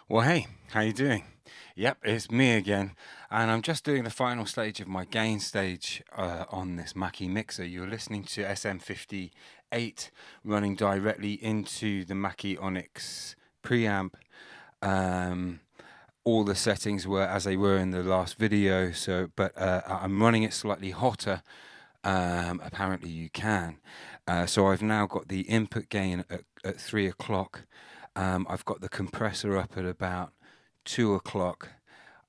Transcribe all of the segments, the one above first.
Well, hey, how you doing? Yep, it's me again, and I'm just doing the final stage of my gain stage on this Mackie mixer. You're listening to SM58 running directly into the Mackie Onyx preamp. Um, all the settings were as they were in the last video, but I'm running it slightly hotter. Apparently, you can. So I've now got the input gain at 3 o'clock. I've got the compressor up at about 2 o'clock.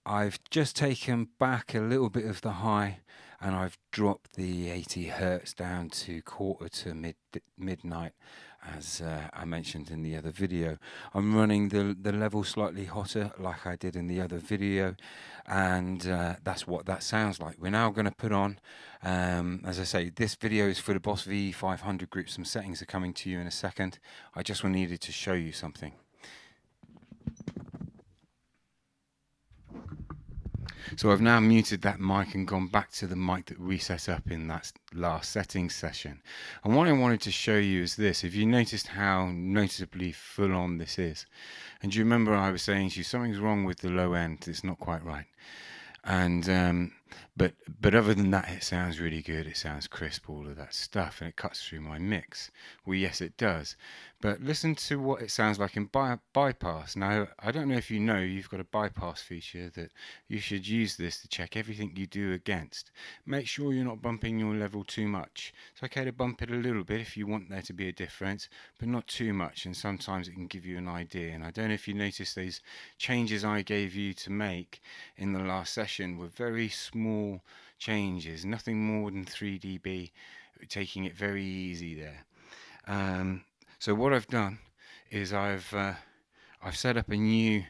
I've just taken back a little bit of the high, and I've dropped the 80 hertz down to quarter to midnight, as I mentioned in the other video. I'm running the level slightly hotter, like I did in the other video, and that's what that sounds like. We're now going to put on, as I say, this video is for the Boss VE-500 group. Some settings are coming to you in a second. I just needed to show you something. So I've now muted that mic and gone back to the mic that we set up in that last settings session. And what I wanted to show you is this. If you noticed how noticeably full on this is, and do you remember I was saying to you something's wrong with the low end, it's not quite right. And but other than that, it sounds really good. It sounds crisp, all of that stuff, and it cuts through my mix. Well, yes, it does. But listen to what it sounds like in bypass. Now, I don't know if you know, you've got a bypass feature that you should use this to check everything you do against. Make sure you're not bumping your level too much. It's okay to bump it a little bit if you want there to be a difference, but not too much. And sometimes it can give you an idea. And I don't know if you noticed those changes I gave you to make in the last session were very small changes, nothing more than 3 dB, taking it very easy there. So what I've done is I've set up a new.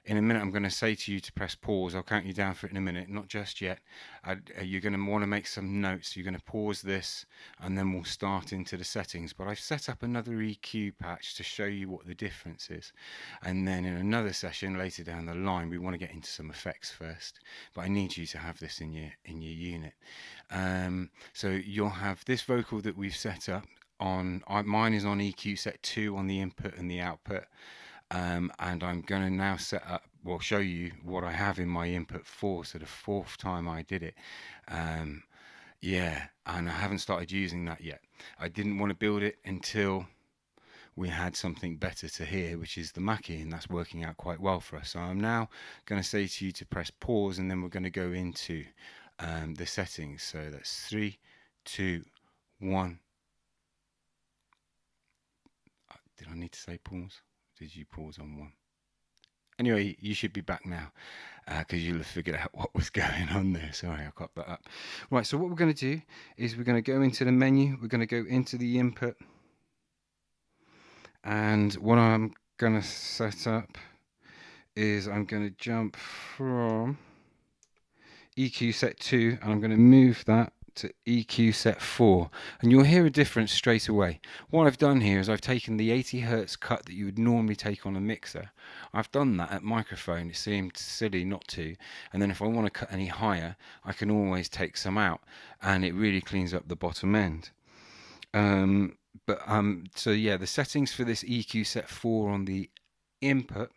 In a minute, I'm going to say to you to press pause. I'll count you down for it in a minute. Not just yet. You're going to want to make some notes. You're going to pause this, and then we'll start into the settings. But I've set up another EQ patch to show you what the difference is. And then in another session later down the line, we want to get into some effects first. But I need you to have this in your unit. So you'll have this vocal that we've set up on. Mine is on EQset 2 on the input and the output. And I'm going to now show you what I have in my input 4, so the 4th time I did it. Yeah, and I haven't started using that yet. I didn't want to build it until we had something better to hear, which is the Mackie, and that's working out quite well for us. So I'm now going to say to you to press pause, and then we're going to go into the settings. So that's 3, 2, 1. Did I need to say pause? Did you pause on 1? Anyway, you should be back now because you'll have figured out what was going on there. Sorry, I cocked that up. Right, so what we're going to do is we're going to go into the menu. We're going to go into the input. And what I'm going to set up is I'm going to jump from EQset 2 and I'm going to move that to EQset 4, and you'll hear a difference straight away. What I've done here is I've taken the 80 hertz cut that you would normally take on a mixer. I've done that at microphone. It seemed silly not to, and then if I want to cut any higher, I can always take some out, and it really cleans up the bottom end. So yeah, the settings for this EQset 4 on the input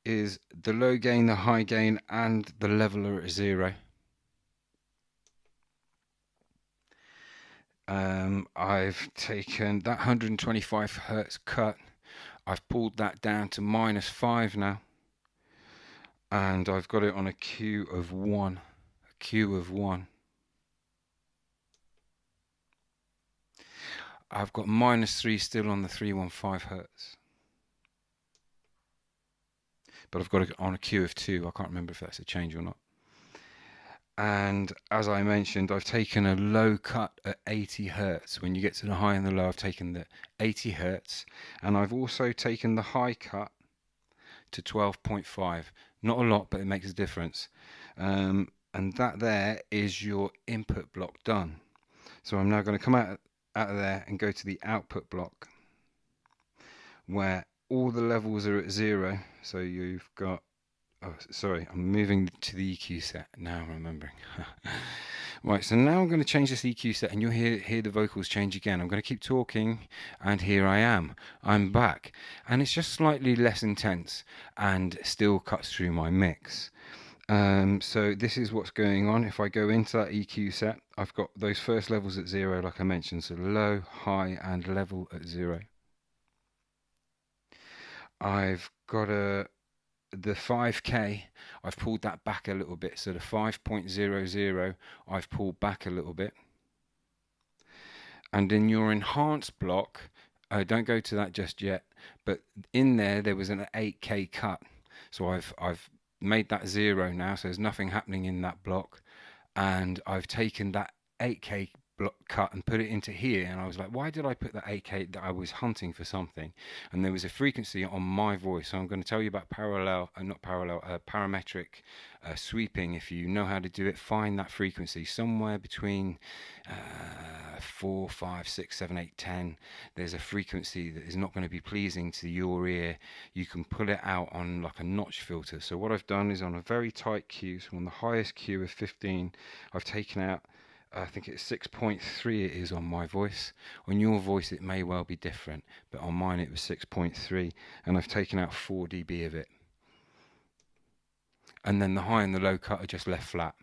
is the low gain, the high gain, and the level are at 0. I've taken that 125 hertz cut, I've pulled that down to -5 now, and I've got it on a Q of 1. A Q of 1. I've got -3 still on the 315 hertz. But I've got it on a Q of 2. I can't remember if that's a change or not. And as I mentioned, I've taken a low cut at 80 hertz. When you get to the high and the low, I've taken the 80 hertz. And I've also taken the high cut to 12.5. Not a lot, but it makes a difference. And that there is your input block done. So I'm now going to come out of there and go to the output block, where all the levels are at 0. So you've got Oh, sorry, I'm moving to the EQ set now. I'm remembering. Right, so now I'm going to change this EQ set, and you'll hear the vocals change again. I'm going to keep talking, and here I am. I'm back, and it's just slightly less intense, and still cuts through my mix. So this is what's going on. If I go into that EQ set, I've got those first levels at 0, like I mentioned, so low, high, and level at 0. I've got the 5K, I've pulled that back a little bit. So the 5.00, I've pulled back a little bit. And in your enhanced block, don't go to that just yet, but in there was an 8K cut. So I've made that 0 now, so there's nothing happening in that block. And I've taken that 8K block cut and put it into here, and I was like, why did I put that 8K? That I was hunting for something, and there was a frequency on my voice. So I'm going to tell you about parametric sweeping. If you know how to do it, find that frequency somewhere between 4, 5, 6, 7, 8, 10. There's a frequency that is not going to be pleasing to your ear. You can pull it out on like a notch filter. So what I've done is on a very tight Q, so on the highest Q of 15, I've taken out, I think it's 6.3 it is on my voice. On your voice it may well be different, but on mine it was 6.3, and I've taken out 4 dB of it. And then the high and the low cut are just left flat.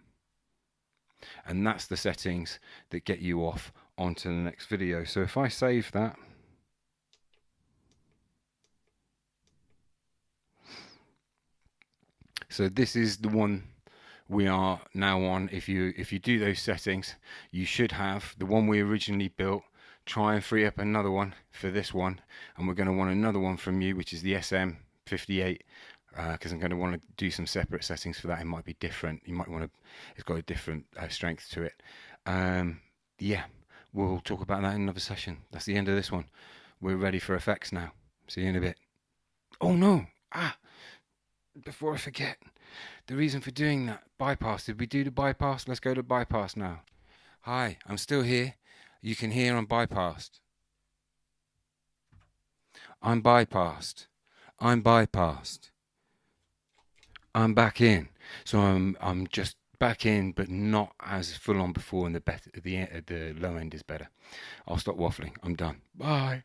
And that's the settings that get you off onto the next video. So if I save that, so this is the one we are now on. If you do those settings, you should have the one we originally built. Try and free up another one for this one, and we're going to want another one from you, which is the SM58, because I'm going to want to do some separate settings for that. It might be different. You might want to, it's got a different strength to it. Yeah, we'll talk about that in another session. That's the end of this one. We're ready for effects now. See you in a bit. Oh no, before I forget, the reason for doing that bypass. Did we do the bypass? Let's go to bypass now. Hi, I'm still here. You can hear I'm bypassed. I'm bypassed. I'm bypassed. I'm back in. So I'm just back in, but not as full on before, and the low end is better. I'll stop waffling. I'm done. Bye.